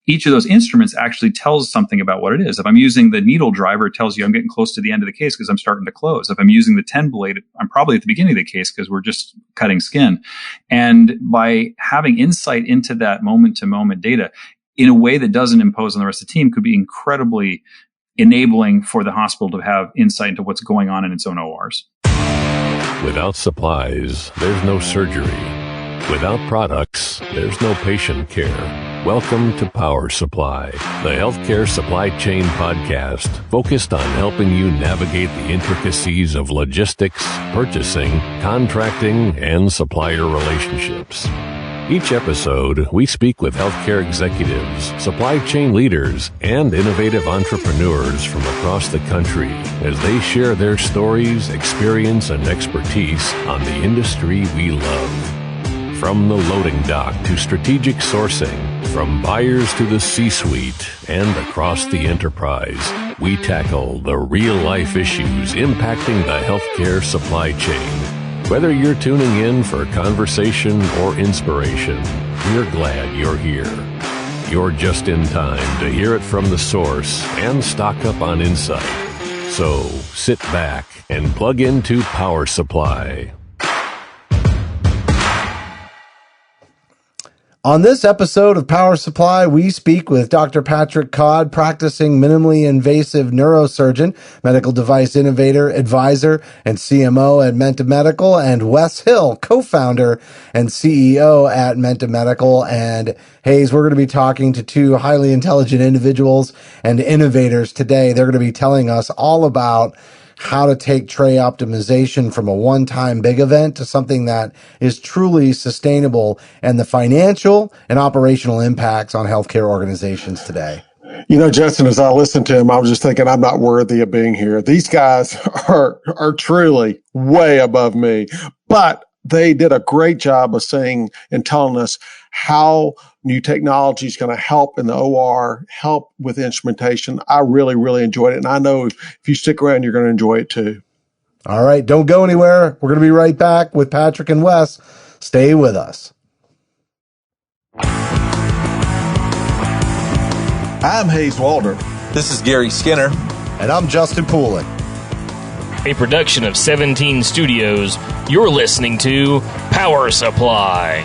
each of those instruments actually tells something about what it is. If I'm using the needle driver, it tells you I'm getting close to the end of the case because I'm starting to close. If I'm using the 10 blade, I'm probably at the beginning of the case because we're just cutting skin. And by having insight into that moment to moment data in a way that doesn't impose on the rest of the team could be incredibly enabling for the hospital to have insight into what's going on in its own ORs. Without supplies, there's no surgery. Without products, there's no patient care. Welcome to Power Supply, the healthcare supply chain podcast focused on helping you navigate the intricacies of logistics, purchasing, contracting, and supplier relationships. Each episode, we speak with healthcare executives, supply chain leaders, and innovative entrepreneurs from across the country as they share their stories, experience, and expertise on the industry we love. From the loading dock to strategic sourcing, from buyers to the C-suite, and across the enterprise, we tackle the real-life issues impacting the healthcare supply chain. Whether you're tuning in for conversation or inspiration, we're glad you're here. You're just in time to hear it from the source and stock up on insight. So sit back and plug into Power Supply. On this episode of Power Supply, we speak with Dr. Patrick Codd, practicing minimally invasive neurosurgeon, medical device innovator, advisor, and CMO at Mente Medical, and Wes Hill, co-founder and CEO at Mente Medical. And Hayes, we're going to be talking to two highly intelligent individuals and innovators today. They're going to be telling us all about how to take tray optimization from a one-time big event to something that is truly sustainable and the financial and operational impacts on healthcare organizations today. You know, Justin, as I listened to him, I was just thinking I'm not worthy of being here. These guys are truly way above me, but they did a great job of saying and telling us how new technology is going to help in the OR, help with instrumentation. I really, really enjoyed it. And I know if you stick around, you're going to enjoy it too. All right. Don't go anywhere. We're going to be right back with Patrick and Wes. Stay with us. I'm Hayes Walder. This is Gary Skinner. And I'm Justin Poolin. A production of 17 Studios. You're listening to Power Supply.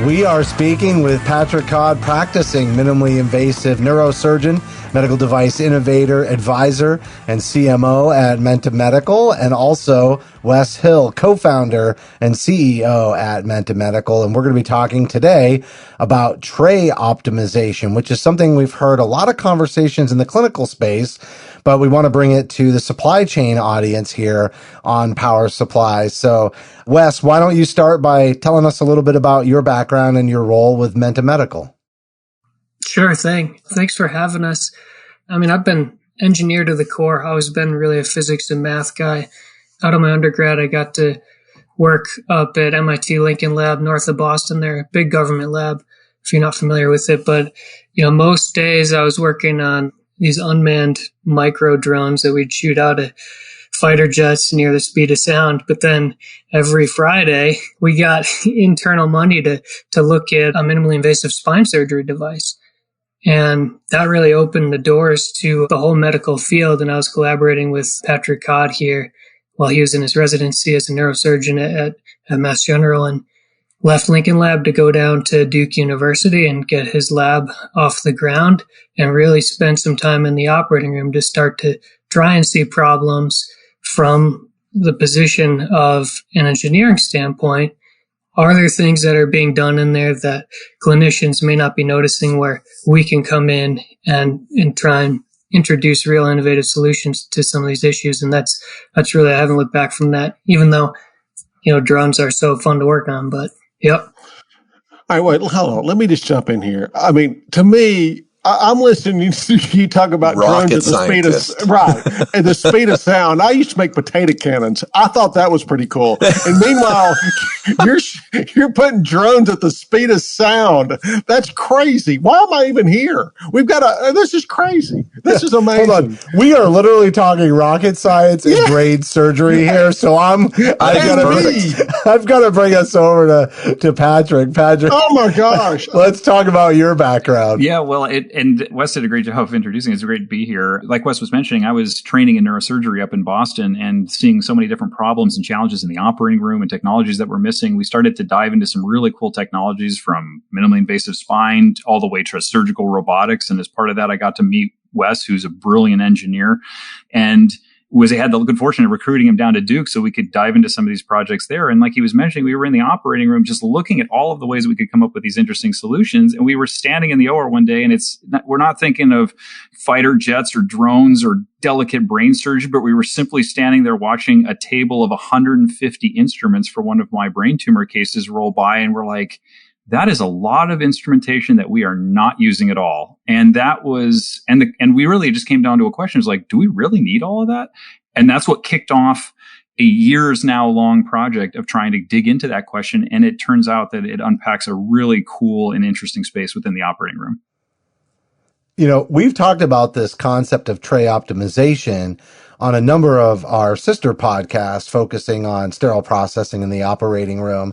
We are speaking with Patrick Codd, practicing minimally invasive neurosurgeon, medical device innovator, advisor, and CMO at Mente Medical, and also Wes Hill, co-founder and CEO at Mente Medical. And we're going to be talking today about tray optimization, which is something we've heard a lot of conversations in the clinical space, but we want to bring it to the supply chain audience here on Power Supply. So, Wes, why don't you start by telling us a little bit about your background and your role with Mente Medical? Sure thing. Thanks for having us. I mean, I've been engineer to the core. I've always been really a physics and math guy. Out of my undergrad, I got to work up at MIT Lincoln Lab, north of Boston. They're a big government lab, if you're not familiar with it. But, most days I was working on these unmanned micro drones that we'd shoot out of fighter jets near the speed of sound. But then every Friday, we got internal money to look at a minimally invasive spine surgery device. And that really opened the doors to the whole medical field. And I was collaborating with Patrick Codd here while he was in his residency as a neurosurgeon at Mass General, and left Lincoln Lab to go down to Duke University and get his lab off the ground and really spend some time in the operating room to start to try and see problems from the position of an engineering standpoint. Are there things that are being done in there that clinicians may not be noticing where we can come in and try and introduce real innovative solutions to some of these issues? And that's really, I haven't looked back from that, even though, drones are so fun to work on, but yep. All right, wait, hold on. Let me just jump in here. I mean, to me, I'm listening to you talk about drones Rocket at the speed scientist. of right at the speed of sound. I used to make potato cannons. I thought that was pretty cool. And meanwhile, you're putting drones at the speed of sound. That's crazy. Why am I even here? We've got this is crazy. This is amazing. Hold on. We are literally talking rocket science and brain surgery here. So I've got to bring us over to Patrick. Patrick. Oh my gosh. Let's talk about your background. Yeah, well, and Wes did a great job of introducing it. It's great to be here. Like Wes was mentioning, I was training in neurosurgery up in Boston and seeing so many different problems and challenges in the operating room and technologies that were missing. We started to dive into some really cool technologies from minimally invasive spine all the way to surgical robotics. And as part of that, I got to meet Wes, who's a brilliant engineer, and had the good fortune of recruiting him down to Duke so we could dive into some of these projects there. And like he was mentioning, we were in the operating room just looking at all of the ways we could come up with these interesting solutions. And we were standing in the OR one day, and we're not thinking of fighter jets or drones or delicate brain surgery, but we were simply standing there watching a table of 150 instruments for one of my brain tumor cases roll by. And we're like, that is a lot of instrumentation that we are not using at all. And that was, and we really just came down to a question is like, do we really need all of that? And that's what kicked off a years now long project of trying to dig into that question. And it turns out that it unpacks a really cool and interesting space within the operating room. You know, we've talked about this concept of tray optimization on a number of our sister podcasts focusing on sterile processing in the operating room.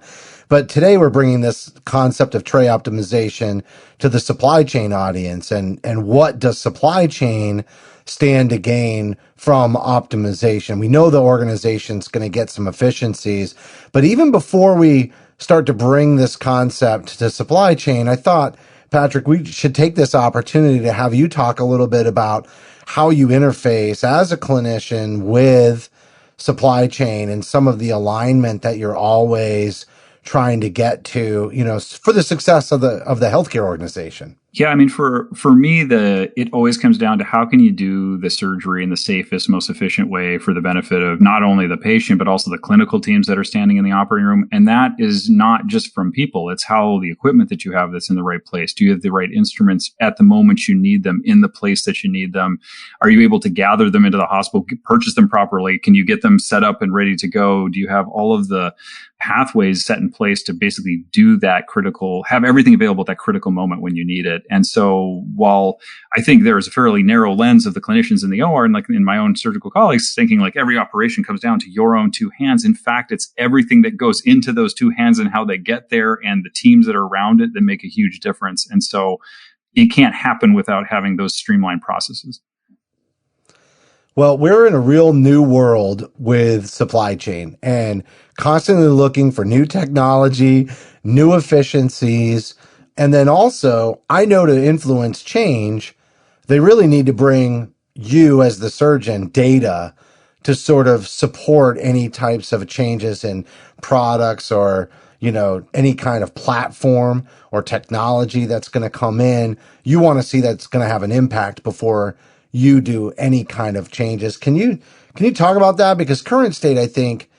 But today we're bringing this concept of tray optimization to the supply chain audience. And what does supply chain stand to gain from optimization? We know the organization's going to get some efficiencies. But even before we start to bring this concept to supply chain, I thought, Patrick, we should take this opportunity to have you talk a little bit about how you interface as a clinician with supply chain and some of the alignment that you're always trying to get to, you know, for the success of the healthcare organization. Yeah, I mean, for me, it always comes down to how can you do the surgery in the safest, most efficient way for the benefit of not only the patient, but also the clinical teams that are standing in the operating room. And that is not just from people. It's how the equipment that you have that's in the right place. Do you have the right instruments at the moment you need them in the place that you need them? Are you able to gather them into the hospital, purchase them properly? Can you get them set up and ready to go? Do you have all of the pathways set in place to basically do that have everything available at that critical moment when you need it? And so while I think there is a fairly narrow lens of the clinicians in the OR and like in my own surgical colleagues thinking like every operation comes down to your own two hands. In fact, it's everything that goes into those two hands and how they get there and the teams that are around it that make a huge difference. And so it can't happen without having those streamlined processes. Well, we're in a real new world with supply chain and constantly looking for new technology, new efficiencies. And then also, I know to influence change, they really need to bring you as the surgeon data to sort of support any types of changes in products or, you know, any kind of platform or technology that's going to come in. You want to see that's going to have an impact before you do any kind of changes. Can you talk about that? Because current state, I think,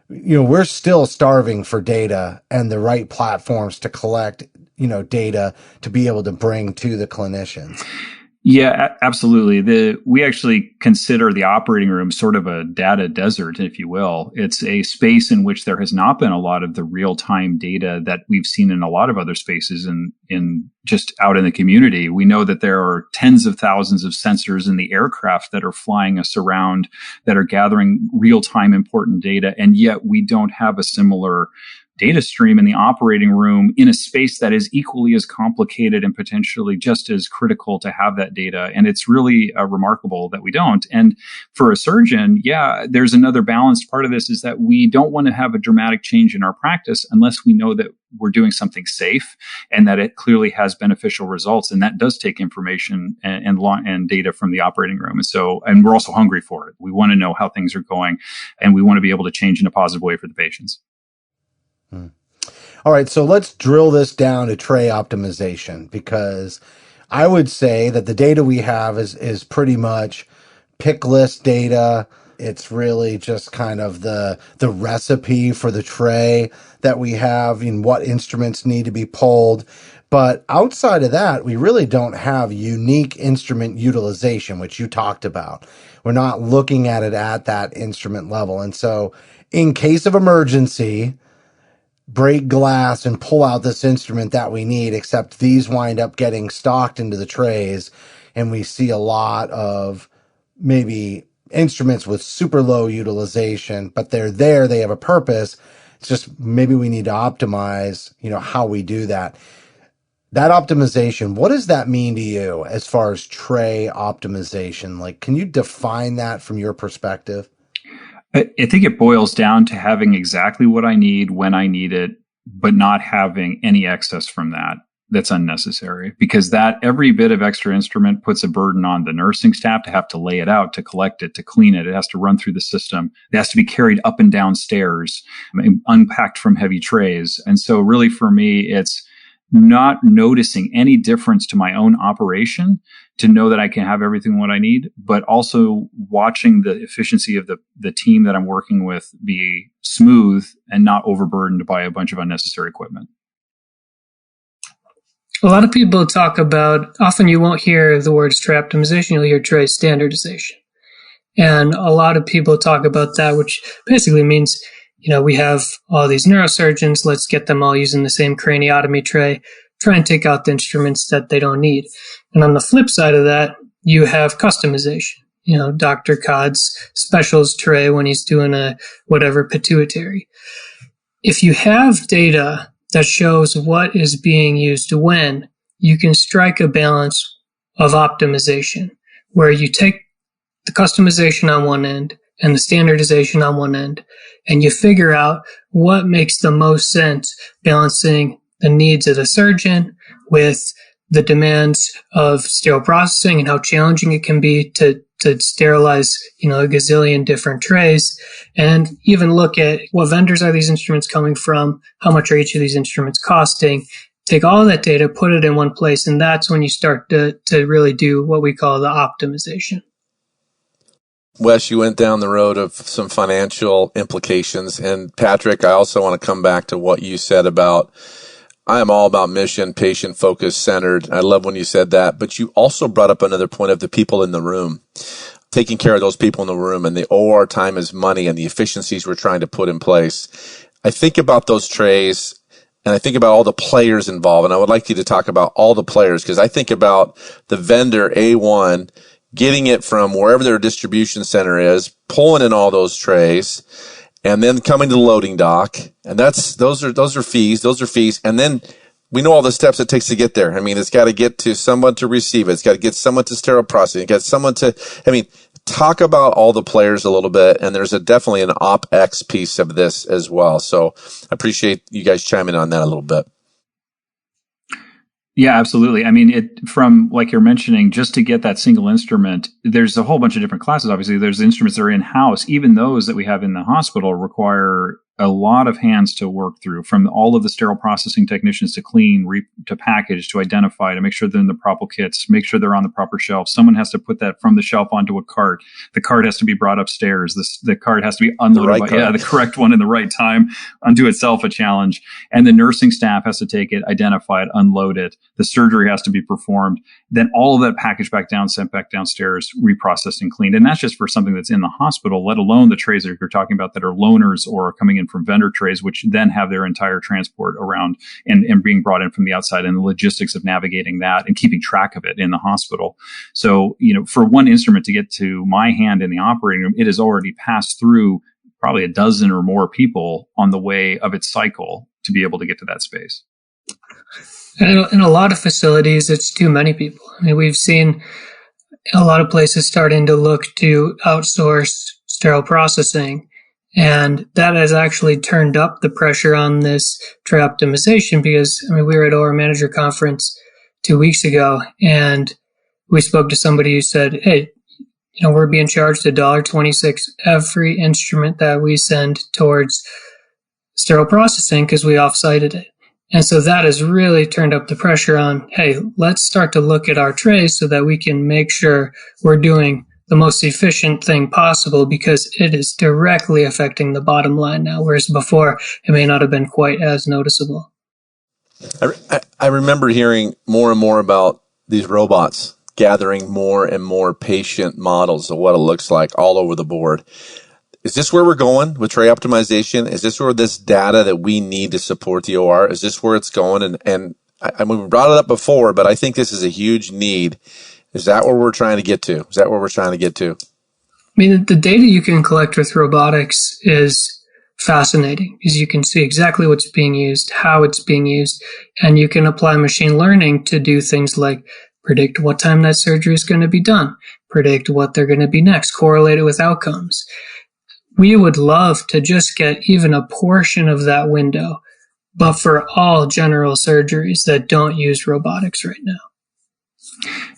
you know, we're still starving for data and the right platforms to collect, you know, data to be able to bring to the clinicians. Yeah, absolutely. We actually consider the operating room sort of a data desert, if you will. It's a space in which there has not been a lot of the real-time data that we've seen in a lot of other spaces in just out in the community. We know that there are tens of thousands of sensors in the aircraft that are flying us around that are gathering real-time important data, and yet we don't have a similar data stream in the operating room in a space that is equally as complicated and potentially just as critical to have that data. And it's really remarkable that we don't. And for a surgeon, yeah, there's another balanced part of this is that we don't want to have a dramatic change in our practice unless we know that we're doing something safe and that it clearly has beneficial results. And that does take information and data from the operating room. And we're also hungry for it. We want to know how things are going and we want to be able to change in a positive way for the patients. All right, so let's drill this down to tray optimization, because I would say that the data we have is pretty much pick list data. It's really just kind of the recipe for the tray that we have and what instruments need to be pulled. But outside of that, we really don't have unique instrument utilization, which you talked about. We're not looking at it at that instrument level. And so in case of emergency, break glass and pull out this instrument that we need, except these wind up getting stocked into the trays. And we see a lot of maybe instruments with super low utilization, but they're there, they have a purpose. It's just maybe we need to optimize, how we do that. That optimization, what does that mean to you as far as tray optimization? Like, can you define that from your perspective? I think it boils down to having exactly what I need when I need it, but not having any excess from that that's unnecessary, because that every bit of extra instrument puts a burden on the nursing staff to have to lay it out, to collect it, to clean it. It has to run through the system. It has to be carried up and down stairs, unpacked from heavy trays. And so really for me, it's not noticing any difference to my own operation to know that I can have everything what I need, but also watching the efficiency of the team that I'm working with be smooth and not overburdened by a bunch of unnecessary equipment. A lot of people talk about, often you won't hear the words tray optimization, you'll hear tray standardization. And a lot of people talk about that, which basically means, we have all these neurosurgeons, let's get them all using the same craniotomy tray, try and take out the instruments that they don't need. And on the flip side of that, you have customization. Dr. Codd's specials tray when he's doing a whatever pituitary. If you have data that shows what is being used when, you can strike a balance of optimization where you take the customization on one end and the standardization on one end, and you figure out what makes the most sense, balancing the needs of the surgeon with the demands of sterile processing and how challenging it can be to sterilize, a gazillion different trays, and even look at what vendors are these instruments coming from, how much are each of these instruments costing, take all of that data, put it in one place, and that's when you start to really do what we call the optimization. Wes, you went down the road of some financial implications. And Patrick, I also want to come back to what you said about, I am all about mission, patient focused, centered. I love when you said that, but you also brought up another point of the people in the room, taking care of those people in the room, and the OR time is money and the efficiencies we're trying to put in place. I think about those trays and I think about all the players involved, and I would like you to talk about all the players, because I think about the vendor A1 getting it from wherever their distribution center is, pulling in all those trays, and then coming to the loading dock. And those are fees. And then we know all the steps it takes to get there. I mean, it's got to get to someone to receive it. It's got to get someone to sterile processing. It's got someone to, talk about all the players a little bit. And there's definitely an OpEx piece of this as well. So I appreciate you guys chiming on that a little bit. Yeah, absolutely. From like you're mentioning, just to get that single instrument, there's a whole bunch of different classes. Obviously, there's instruments that are in-house. Even those that we have in the hospital require a lot of hands to work through, from all of the sterile processing technicians to clean, to package, to identify, to make sure they're in the proper kits, make sure they're on the proper shelf. Someone has to put that from the shelf onto a cart. The cart has to be brought upstairs. The cart has to be unloaded the correct one in the right time. Unto itself a challenge. And the nursing staff has to take it, identify it, unload it. The surgery has to be performed. Then all of that packaged back down, sent back downstairs, reprocessed and cleaned. And that's just for something that's in the hospital, let alone the trays that you're talking about that are loaners or are coming in from vendor trays, which then have their entire transport around and being brought in from the outside, and the logistics of navigating that and keeping track of it in the hospital. So, for one instrument to get to my hand in the operating room, it has already passed through probably a dozen or more people on the way of its cycle to be able to get to that space. In a lot of facilities, it's too many people. We've seen a lot of places starting to look to outsource sterile processing, and that has actually turned up the pressure on this tray optimization, because we were at OR Manager Conference 2 weeks ago, and we spoke to somebody who said, hey, we're being charged $1.26 every instrument that we send towards sterile processing because we off-sited it. And so that has really turned up the pressure on, hey, let's start to look at our trays so that we can make sure we're doing the most efficient thing possible because it is directly affecting the bottom line now, whereas before it may not have been quite as noticeable. I remember hearing more and more about these robots gathering more and more patient models of what it looks like all over the board. Is this where we're going with tray optimization? Is this where this data that we need to support the OR? Is this where it's going? And I mean, we brought it up before, but I think this is a huge need. Is that where we're trying to get to? Is that where we're trying to get to? I mean, the data you can collect with robotics is fascinating because you can see exactly what's being used, how it's being used, and you can apply machine learning to do things like predict what time that surgery is going to be done, predict what they're going to be next, correlate it with outcomes. We would love to just get even a portion of that window, but for all general surgeries that don't use robotics right now.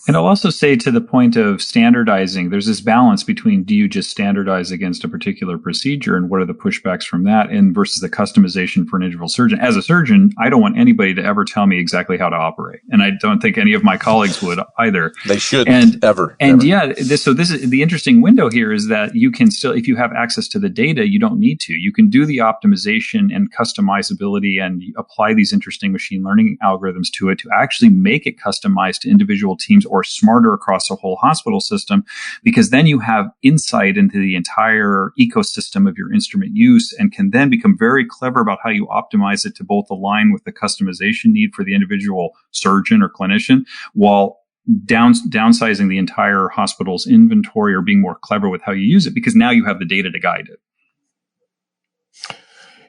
And I'll also say, to the point of standardizing, there's this balance between, do you just standardize against a particular procedure and what are the pushbacks from that, and versus the customization for an individual surgeon. As a surgeon, I don't want anybody to ever tell me exactly how to operate. And I don't think any of my colleagues would either. They shouldn't ever. And yeah, this is the interesting window here, is that you can still, if you have access to the data, you don't need to. You can do the optimization and customizability and apply these interesting machine learning algorithms to it to actually make it customized to individual teams or smarter across the whole hospital system, because then you have insight into the entire ecosystem of your instrument use and can then become very clever about how you optimize it to both align with the customization need for the individual surgeon or clinician, while downsizing the entire hospital's inventory or being more clever with how you use it, because now you have the data to guide it.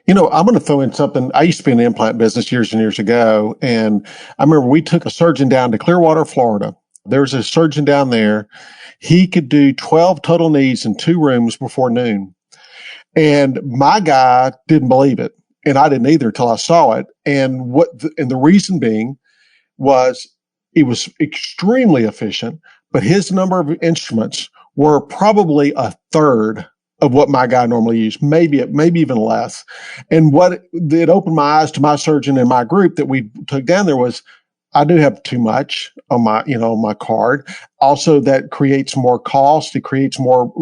You know, I'm going to throw in something. I used to be in the implant business years and years ago. And I remember we took a surgeon down to Clearwater, Florida. There's a surgeon down there. He could do 12 total knees in 2 rooms before noon. And my guy didn't believe it. And I didn't either till I saw it. And the reason being was it was extremely efficient, but his number of instruments were probably a third of what my guy normally used, maybe even less. And what it opened my eyes to my surgeon and my group that we took down there was, I do have too much on my card. Also, that creates more cost. It creates more,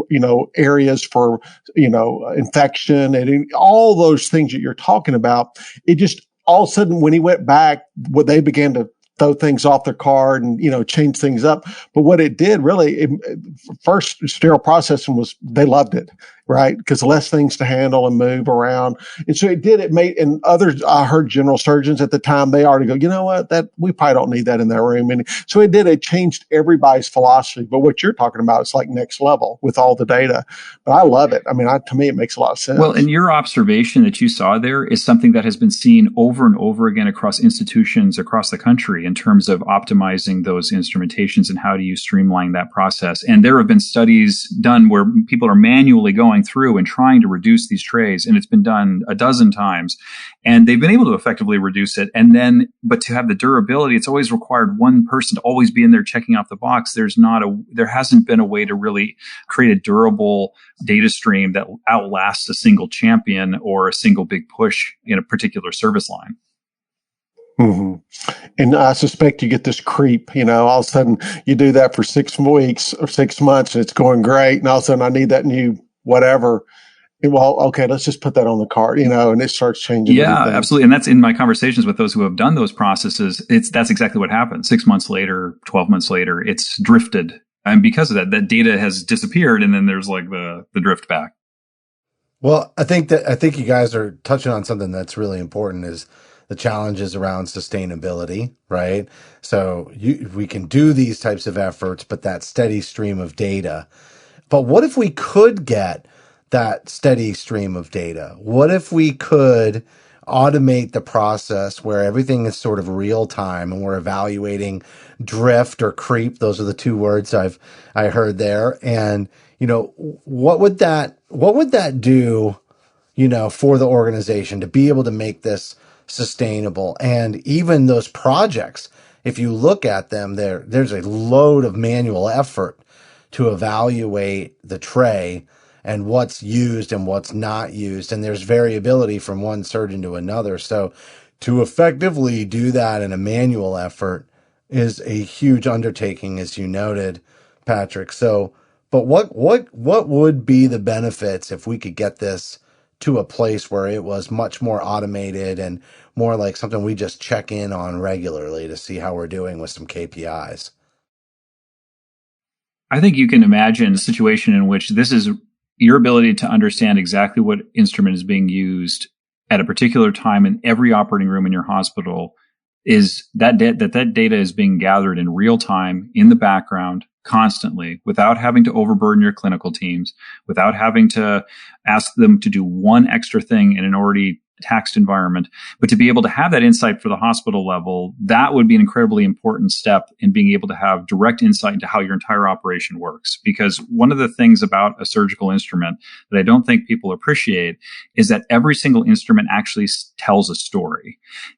areas for, infection and all those things that you're talking about. It just, all of a sudden, when he went back, they began to throw things off their card and, change things up. But what it did really, first sterile processing they loved it, right? Because less things to handle and move around. And so and others, I heard general surgeons at the time, they already go, you know what, we probably don't need that in that room. And so it changed everybody's philosophy. But what you're talking about is like next level with all the data. But I love it. I mean, to me, it makes a lot of sense. Well, and your observation that you saw there is something that has been seen over and over again across institutions across the country in terms of optimizing those instrumentations and how do you streamline that process. And there have been studies done where people are manually going through and trying to reduce these trays, and it's been done a dozen times, and they've been able to effectively reduce it. And then, but to have the durability, it's always required one person to always be in there checking off the box. There hasn't been a way to really create a durable data stream that outlasts a single champion or a single big push in a particular service line. Mm-hmm. And I suspect you get this creep, all of a sudden you do that for 6 weeks or 6 months and it's going great. And all of a sudden I need that new whatever. Well, okay, let's just put that on the card, and it starts changing. Yeah, everything. Absolutely. And that's in my conversations with those who have done those processes. That's exactly what happens. 6 months later, 12 months later, it's drifted. And because of that data has disappeared. And then there's like the drift back. Well, I think you guys are touching on something that's really important, is the challenges around sustainability, right? So we can do these types of efforts, but that steady stream of data. But what if we could get that steady stream of data? What if we could automate the process where everything is sort of real time and we're evaluating drift or creep? Those are the 2 words I heard there. And, what would that do, for the organization to be able to make this sustainable? And even those projects, if you look at them, there's a load of manual effort to evaluate the tray and what's used and what's not used. And there's variability from one surgeon to another. So to effectively do that in a manual effort is a huge undertaking, as you noted, Patrick. So But what would be the benefits if we could get this to a place where it was much more automated and more like something we just check in on regularly to see how we're doing with some KPIs? I think you can imagine a situation in which this is your ability to understand exactly what instrument is being used at a particular time in every operating room in your hospital, is that data is being gathered in real time in the background constantly, without having to overburden your clinical teams, without having to ask them to do one extra thing in an already taxed environment. But to be able to have that insight for the hospital level, that would be an incredibly important step in being able to have direct insight into how your entire operation works. Because one of the things about a surgical instrument that I don't think people appreciate is that every single instrument actually tells a story.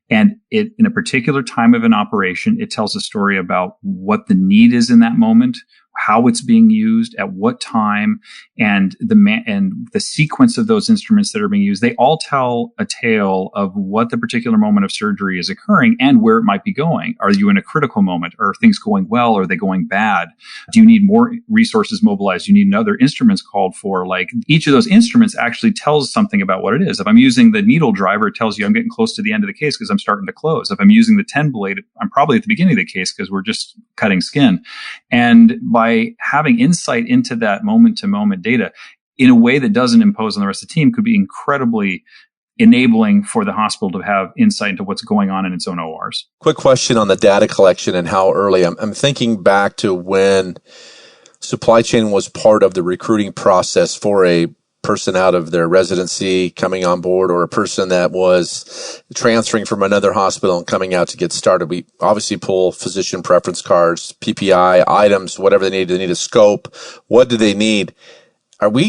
And it, in a particular time of an operation, it tells a story about what the need is in that moment, how it's being used, at what time, and the sequence of those instruments that are being used. They all tell a tale of what the particular moment of surgery is occurring and where it might be going. Are you in a critical moment? Are things going well? Are they going bad? Do you need more resources mobilized? Do you need other instruments called for? Like, each of those instruments actually tells something about what it is. If I'm using the needle driver, it tells you I'm getting close to the end of the case because I'm starting to close. If I'm using the 10 blade, I'm probably at the beginning of the case because we're just cutting skin. And by having insight into that moment-to-moment data in a way that doesn't impose on the rest of the team could be incredibly enabling for the hospital to have insight into what's going on in its own ORs. Quick question on the data collection and how early. I'm thinking back to when supply chain was part of the recruiting process for a person out of their residency coming on board, or a person that was transferring from another hospital and coming out to get started. We obviously pull physician preference cards, PPI items, whatever they need. They need a scope. What do they need?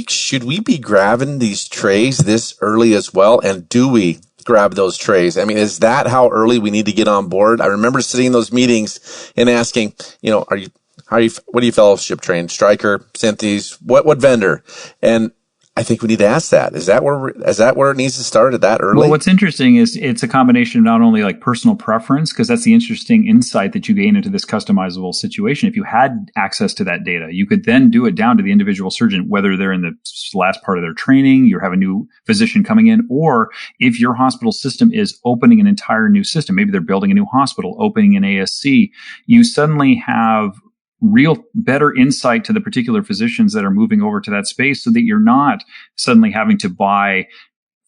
Should we be grabbing these trays this early as well? And do we grab those trays? I mean, is that how early we need to get on board? I remember sitting in those meetings and asking, what are you fellowship trained? Stryker, Synthes, what vendor? And I think we need to ask that. Is that where it needs to start, at that early? Well, what's interesting is it's a combination of not only like personal preference, because that's the interesting insight that you gain into this customizable situation. If you had access to that data, you could then do it down to the individual surgeon, whether they're in the last part of their training, you have a new physician coming in, or if your hospital system is opening an entire new system, maybe they're building a new hospital, opening an ASC, you suddenly have real better insight to the particular physicians that are moving over to that space, so that you're not suddenly having to buy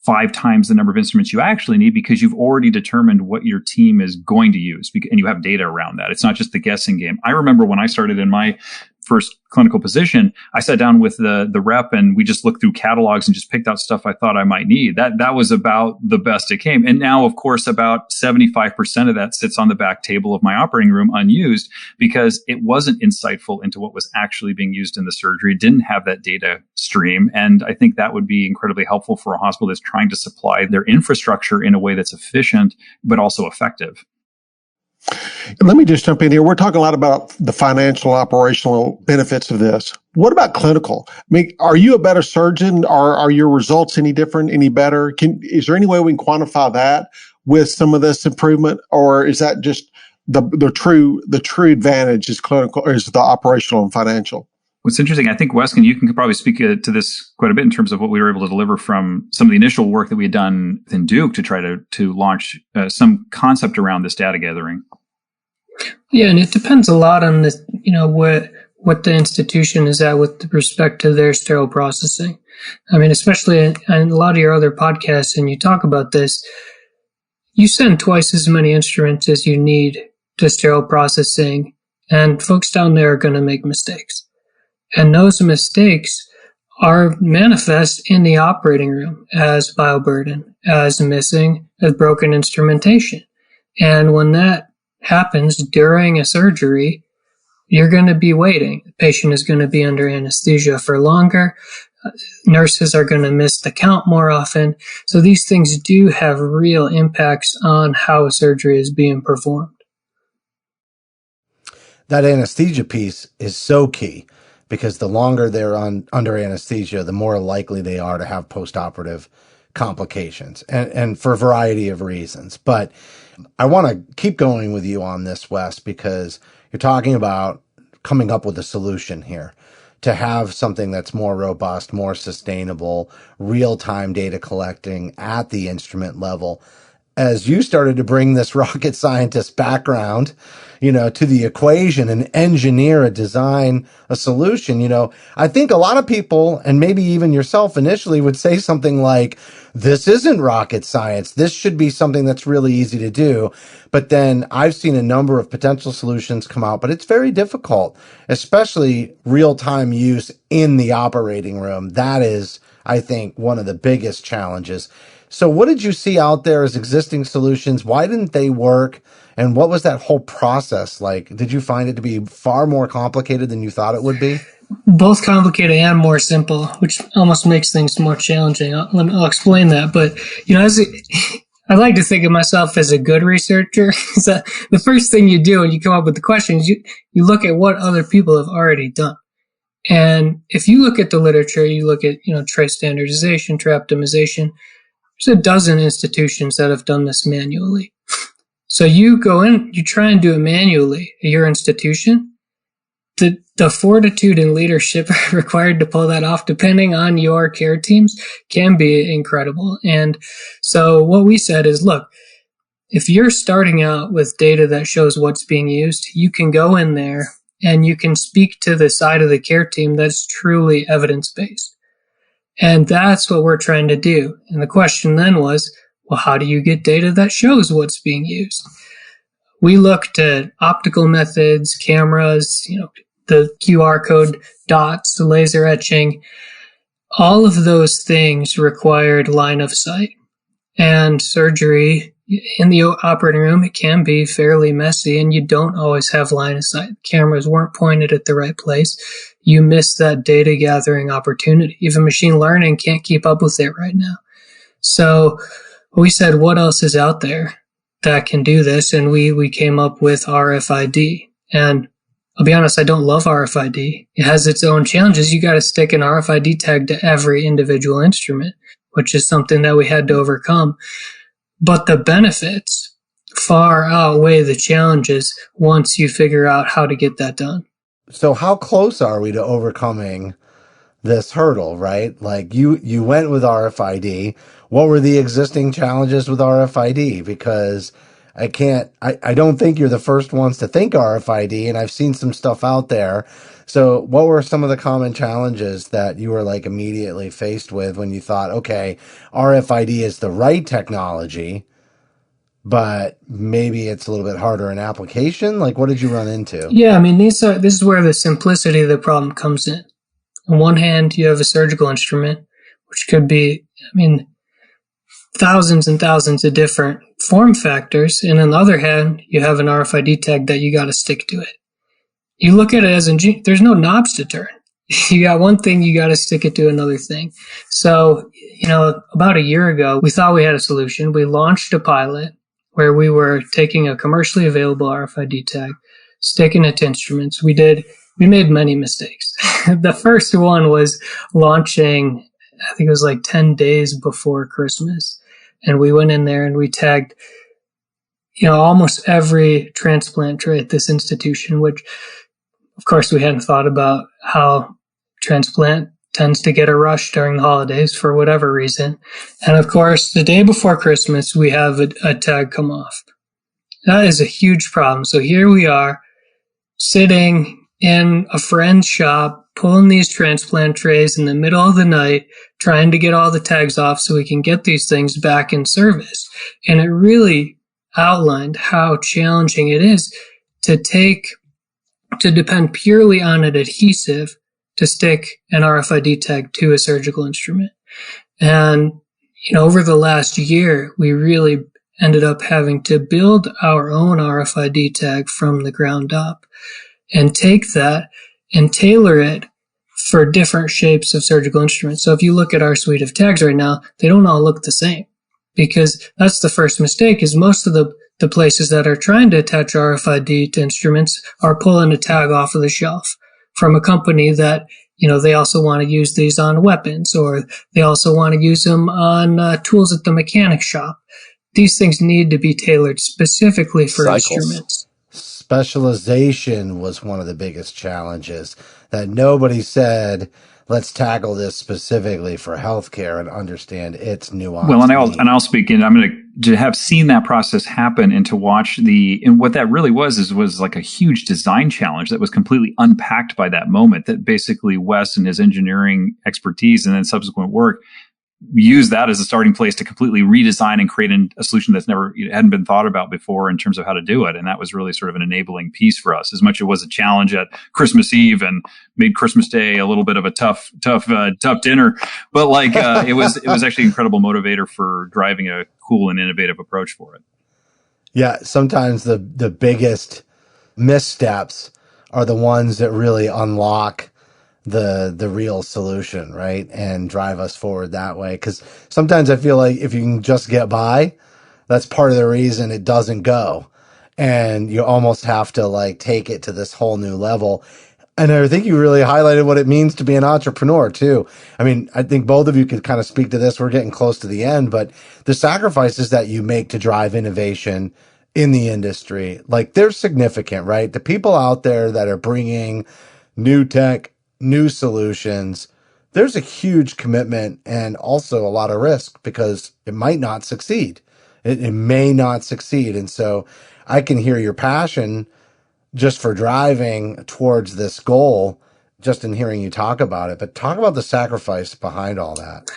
5 times the number of instruments you actually need, because you've already determined what your team is going to use and you have data around that. It's not just the guessing game. I remember when I started in my first clinical position, I sat down with the rep and we just looked through catalogs and just picked out stuff I thought I might need. That was about the best it came. And now, of course, about 75% of that sits on the back table of my operating room unused, because it wasn't insightful into what was actually being used in the surgery. It didn't have that data stream. And I think that would be incredibly helpful for a hospital that's trying to supply their infrastructure in a way that's efficient, but also effective. And let me just jump in here. We're talking a lot about the financial, operational benefits of this. What about clinical? I mean, are you a better surgeon? Are your results any different, any better? Is there any way we can quantify that with some of this improvement, or is that just the true advantage is clinical, or is the operational and financial? What's interesting, I think, Wes, you can probably speak to this quite a bit in terms of what we were able to deliver from some of the initial work that we had done in Duke to try to launch some concept around this data gathering. Yeah, and it depends a lot on what the institution is at with respect to their sterile processing. I mean, especially in a lot of your other podcasts, and you talk about this, you send twice as many instruments as you need to sterile processing, and folks down there are going to make mistakes. And those mistakes are manifest in the operating room as bioburden, as missing, as broken instrumentation. And when that happens during a surgery, you're going to be waiting. The patient is going to be under anesthesia for longer. Nurses are going to miss the count more often. So these things do have real impacts on how a surgery is being performed. That anesthesia piece is so key, because the longer they're under anesthesia, the more likely they are to have postoperative complications, and for a variety of reasons. But I want to keep going with you on this, Wes, because you're talking about coming up with a solution here. to have something that's more robust, more sustainable, real-time data collecting at the instrument level. As you started to bring this rocket scientist background, to the equation and engineer a solution, I think a lot of people, and maybe even yourself initially, would say something like, this isn't rocket science. This should be something that's really easy to do. But then I've seen a number of potential solutions come out, but it's very difficult, especially real-time use in the operating room. That is, I think, one of the biggest challenges. So what did you see out there as existing solutions? Why didn't they work? And what was that whole process like? Did you find it to be far more complicated than you thought it would be? Both complicated and more simple, which almost makes things more challenging. I'll explain that. But, I like to think of myself as a good researcher. So the first thing you do when you come up with the questions, you look at what other people have already done. And if you look at the literature, you look at, trace standardization, tray optimization, there's a dozen institutions that have done this manually. So you go in, you try and do it manually at your institution. The fortitude and leadership required to pull that off, depending on your care teams, can be incredible. And so what we said is, look, if you're starting out with data that shows what's being used, you can go in there and you can speak to the side of the care team that's truly evidence-based. And that's what we're trying to do. And the question then was, well, how do you get data that shows what's being used? We looked at optical methods, cameras, the QR code dots, the laser etching. All of those things required line of sight. And surgery in the operating room, it can be fairly messy, and you don't always have line of sight. Cameras weren't pointed at the right place. You miss that data gathering opportunity. Even machine learning can't keep up with it right now. So we said, what else is out there that can do this? And we came up with RFID. And I'll be honest, I don't love RFID. It has its own challenges. You got to stick an RFID tag to every individual instrument, which is something that we had to overcome. But the benefits far outweigh the challenges once you figure out how to get that done. So how close are we to overcoming this hurdle, right? Like you went with RFID. What were the existing challenges with RFID? Because I don't think you're the first ones to think RFID, and I've seen some stuff out there. So what were some of the common challenges that you were like immediately faced with when you thought, okay, RFID is the right technology, but maybe it's a little bit harder in application? Like, what did you run into? Yeah, I mean, this is where the simplicity of the problem comes in. On one hand, you have a surgical instrument, which could be, thousands and thousands of different form factors. And on the other hand, you have an RFID tag that you got to stick to it. You look at it as there's no knobs to turn. You got one thing, you got to stick it to another thing. So, about a year ago, we thought we had a solution. We launched a pilot where we were taking a commercially available RFID tag, sticking it to instruments. We made many mistakes. The first one was launching, I think it was like 10 days before Christmas. And we went in there and we tagged, almost every transplant tray at this institution, which of course we hadn't thought about how transplant tends to get a rush during the holidays for whatever reason. And of course, the day before Christmas, we have a tag come off. That is a huge problem. So here we are sitting in a friend's shop, pulling these transplant trays in the middle of the night, trying to get all the tags off so we can get these things back in service. And it really outlined how challenging it is to depend purely on an adhesive to stick an RFID tag to a surgical instrument. And, over the last year, we really ended up having to build our own RFID tag from the ground up and take that and tailor it for different shapes of surgical instruments. So if you look at our suite of tags right now, they don't all look the same, because that's the first mistake. Is most of the places that are trying to attach RFID to instruments are pulling a tag off of the shelf from a company that, they also want to use these on weapons, or they also want to use them on tools at the mechanic shop. These things need to be tailored specifically for instruments. Specialization was one of the biggest challenges. that nobody said, let's tackle this specifically for healthcare and understand its nuance. Well, and I'll speak in. I'm going to have seen that process happen and to watch and what that really was like a huge design challenge that was completely unpacked by that moment. That basically Wes and his engineering expertise and then subsequent work use that as a starting place to completely redesign and create a solution that's hadn't been thought about before in terms of how to do it. And that was really sort of an enabling piece for us, as much as it was a challenge at Christmas Eve and made Christmas Day a little bit of a tough dinner. But it was actually an incredible motivator for driving a cool and innovative approach for it. Yeah. Sometimes the biggest missteps are the ones that really unlock the real solution, right? And drive us forward that way. Because sometimes I feel like if you can just get by, that's part of the reason it doesn't go. And you almost have to take it to this whole new level. And I think you really highlighted what it means to be an entrepreneur too. I mean, I think both of you could kind of speak to this. We're getting close to the end, but the sacrifices that you make to drive innovation in the industry, they're significant, right? The people out there that are bringing new tech, new solutions, there's a huge commitment and also a lot of risk because it might not succeed. It may not succeed. And so I can hear your passion just for driving towards this goal, just in hearing you talk about it, but talk about the sacrifice behind all that.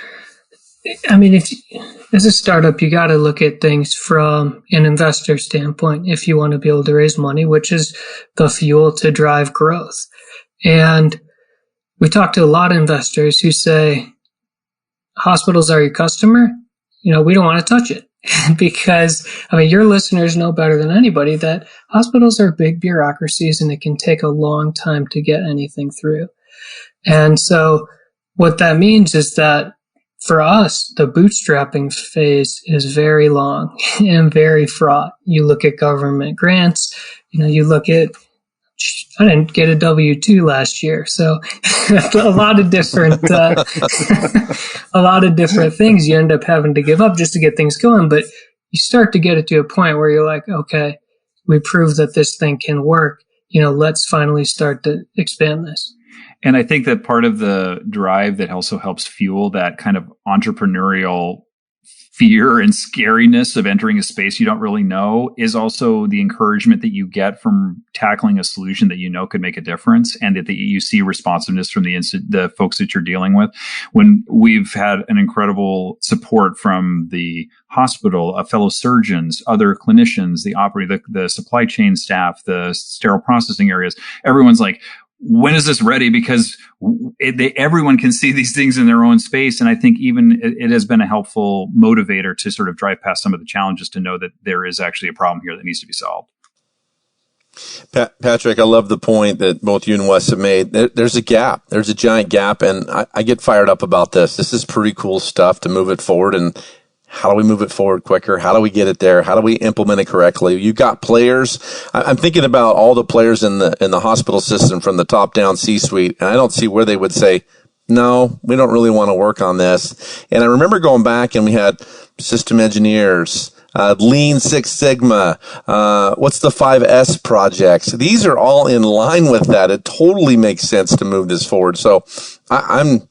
I mean, as a startup, you got to look at things from an investor standpoint if you want to be able to raise money, which is the fuel to drive growth. And we talk to a lot of investors who say, hospitals are your customer. We don't want to touch it because, your listeners know better than anybody that hospitals are big bureaucracies and it can take a long time to get anything through. And so what that means is that for us, the bootstrapping phase is very long and very fraught. You look at government grants, you look at I didn't get a W-2 last year, so a lot of different things you end up having to give up just to get things going. But you start to get it to a point where you're like, okay, we proved that this thing can work. Let's finally start to expand this. And I think that part of the drive that also helps fuel that kind of entrepreneurial fear and scariness of entering a space you don't really know is also the encouragement that you get from tackling a solution that could make a difference, and that you see responsiveness from the folks that you're dealing with. When we've had an incredible support from the hospital, fellow surgeons, other clinicians, the supply chain staff, the sterile processing areas, everyone's like, when is this ready? Because everyone can see these things in their own space. And I think even it has been a helpful motivator to sort of drive past some of the challenges to know that there is actually a problem here that needs to be solved. Patrick, I love the point that both you and Wes have made. There's a gap. There's a giant gap. And I get fired up about this. This is pretty cool stuff to move it forward. And how do we move it forward quicker? How do we get it there? How do we implement it correctly? You got players. I'm thinking about all the players in the hospital system from the top down C-suite, and I don't see where they would say, no, we don't really want to work on this. And I remember going back and we had system engineers, Lean Six Sigma, what's the 5S projects? These are all in line with that. It totally makes sense to move this forward. So I'm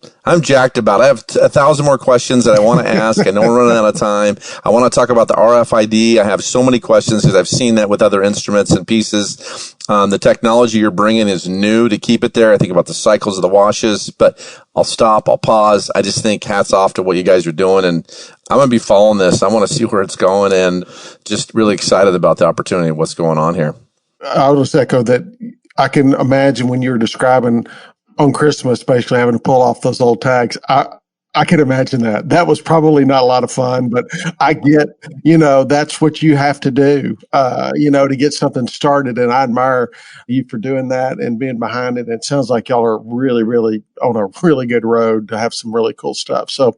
jacked about it. I have 1,000 more questions that I want to ask. I know we're running out of time. I want to talk about the RFID. I have so many questions because I've seen that with other instruments and pieces. The technology you're bringing is new to keep it there. I think about the cycles of the washes, but I'll stop. I'll pause. I just think hats off to what you guys are doing. And I'm going to be following this. I want to see where it's going and just really excited about the opportunity of what's going on here. I'll just echo that. I can imagine when you're describing on Christmas, basically having to pull off those old tags. I can imagine that. That was probably not a lot of fun, but I get, that's what you have to do, to get something started. And I admire you for doing that and being behind it. It sounds like y'all are really, really on a really good road to have some really cool stuff. So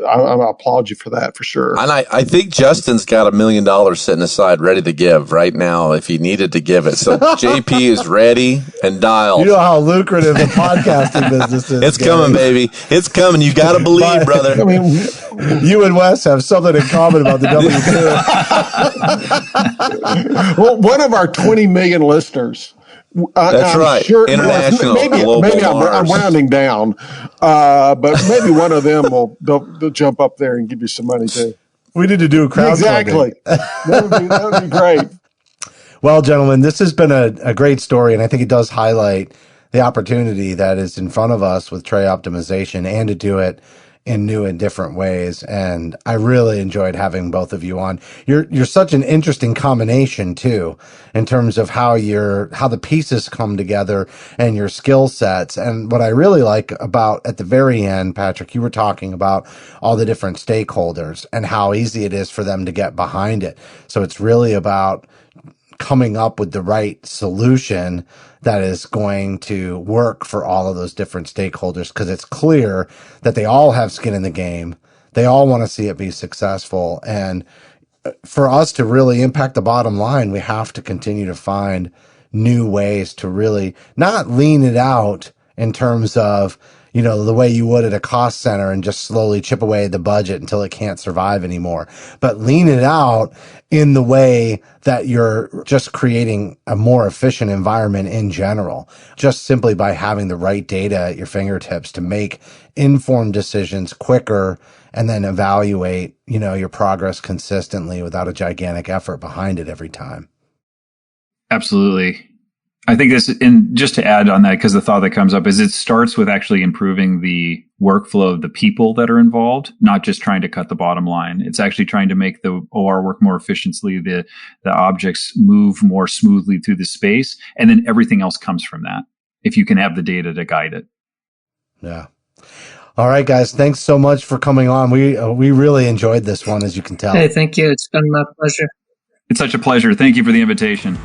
I applaud you for that for sure. And I think Justin's got $1 million sitting aside ready to give right now if he needed to give it. So JP is ready and dialed. You know how lucrative the podcasting business is. It's coming, baby. It's coming. You got to believe, brother. I mean, you and Wes have something in common about the W-2. Well, one of our 20 million listeners That's I'm right. Sure, International, global maybe I'm Mars. rounding down, but maybe one of them they'll jump up there and give you some money too. We need to do a crowdfunding. Exactly. That would be great. Well, gentlemen, this has been a great story, and I think it does highlight the opportunity that is in front of us with tray optimization and to do it in new and different ways. And I really enjoyed having both of you on. You're such an interesting combination too, in terms of how the pieces come together and your skill sets. And what I really like about at the very end, Patrick, you were talking about all the different stakeholders and how easy it is for them to get behind it. So it's really about coming up with the right solution that is going to work for all of those different stakeholders, because it's clear that they all have skin in the game. They all want to see it be successful. And for us to really impact the bottom line, we have to continue to find new ways to really not lean it out in terms of, the way you would at a cost center and just slowly chip away at the budget until it can't survive anymore, but lean it out in the way that you're just creating a more efficient environment in general, just simply by having the right data at your fingertips to make informed decisions quicker and then evaluate, your progress consistently without a gigantic effort behind it every time. Absolutely. I think this, and just to add on that, because the thought that comes up is it starts with actually improving the workflow of the people that are involved, not just trying to cut the bottom line. It's actually trying to make the OR work more efficiently, the objects move more smoothly through the space, and then everything else comes from that, if you can have the data to guide it. Yeah. All right, guys. Thanks so much for coming on. We really enjoyed this one, as you can tell. Hey, thank you. It's been my pleasure. It's such a pleasure. Thank you for the invitation.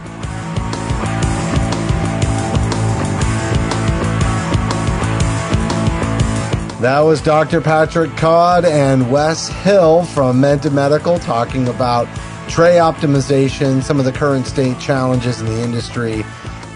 That was Dr. Patrick Codd and Wes Hill from Mente Medical talking about tray optimization, some of the current state challenges in the industry,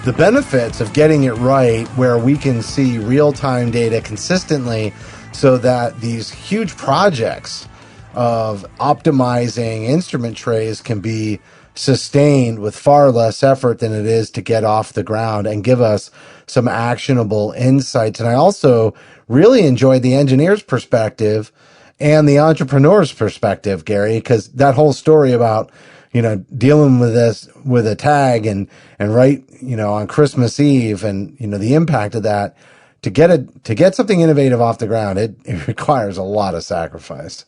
the benefits of getting it right where we can see real-time data consistently so that these huge projects of optimizing instrument trays can be sustained with far less effort than it is to get off the ground and give us some actionable insights. And I also really enjoyed the engineer's perspective and the entrepreneur's perspective, Garry, because that whole story about, dealing with this with a tag and right, on Christmas Eve and, the impact of that to get something innovative off the ground, it requires a lot of sacrifice.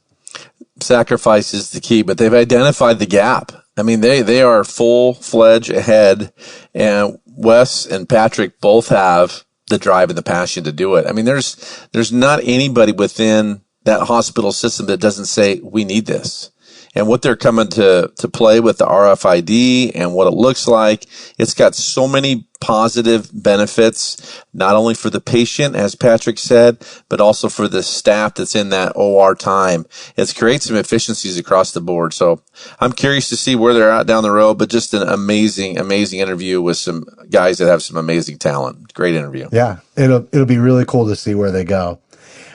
Sacrifice is the key, but they've identified the gap. I mean, they are full-fledged ahead, and Wes and Patrick both have the drive and the passion to do it. I mean, there's not anybody within that hospital system that doesn't say, we need this. And what they're coming to play with the RFID and what it looks like, it's got so many positive benefits, not only for the patient, as Patrick said, but also for the staff that's in that OR time. It's created some efficiencies across the board. So I'm curious to see where they're at down the road, but just an amazing, amazing interview with some guys that have some amazing talent. Great interview. Yeah, it'll be really cool to see where they go.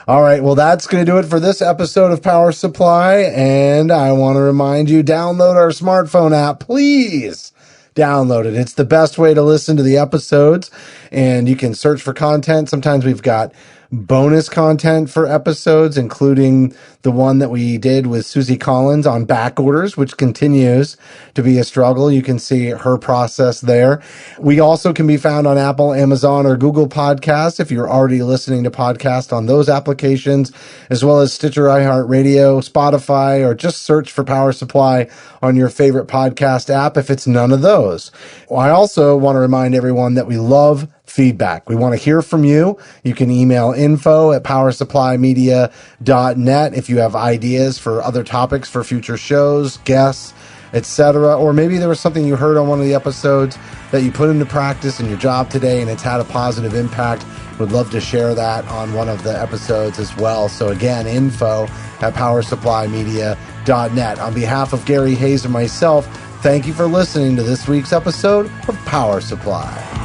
All right, well, that's going to do it for this episode of Power Supply, and I want to remind you, download our smartphone app, please. Download it. It's the best way to listen to the episodes, and you can search for content. Sometimes we've got bonus content for episodes, including the one that we did with Susie Collins on back orders, which continues to be a struggle. You can see her process there. We also can be found on Apple, Amazon, or Google Podcasts if you're already listening to podcasts on those applications, as well as Stitcher, iHeartRadio, Spotify, or just search for Power Supply on your favorite podcast app if it's none of those. Well, I also want to remind everyone that we love feedback. We want to hear from you. You can email info@powersupplymedia.net if you have ideas for other topics for future shows, guests, etc. Or maybe there was something you heard on one of the episodes that you put into practice in your job today and it's had a positive impact. Would love to share that on one of the episodes as well. So again, info@powersupplymedia.net. On behalf of Garry Hayes and myself, thank you for listening to this week's episode of Power Supply.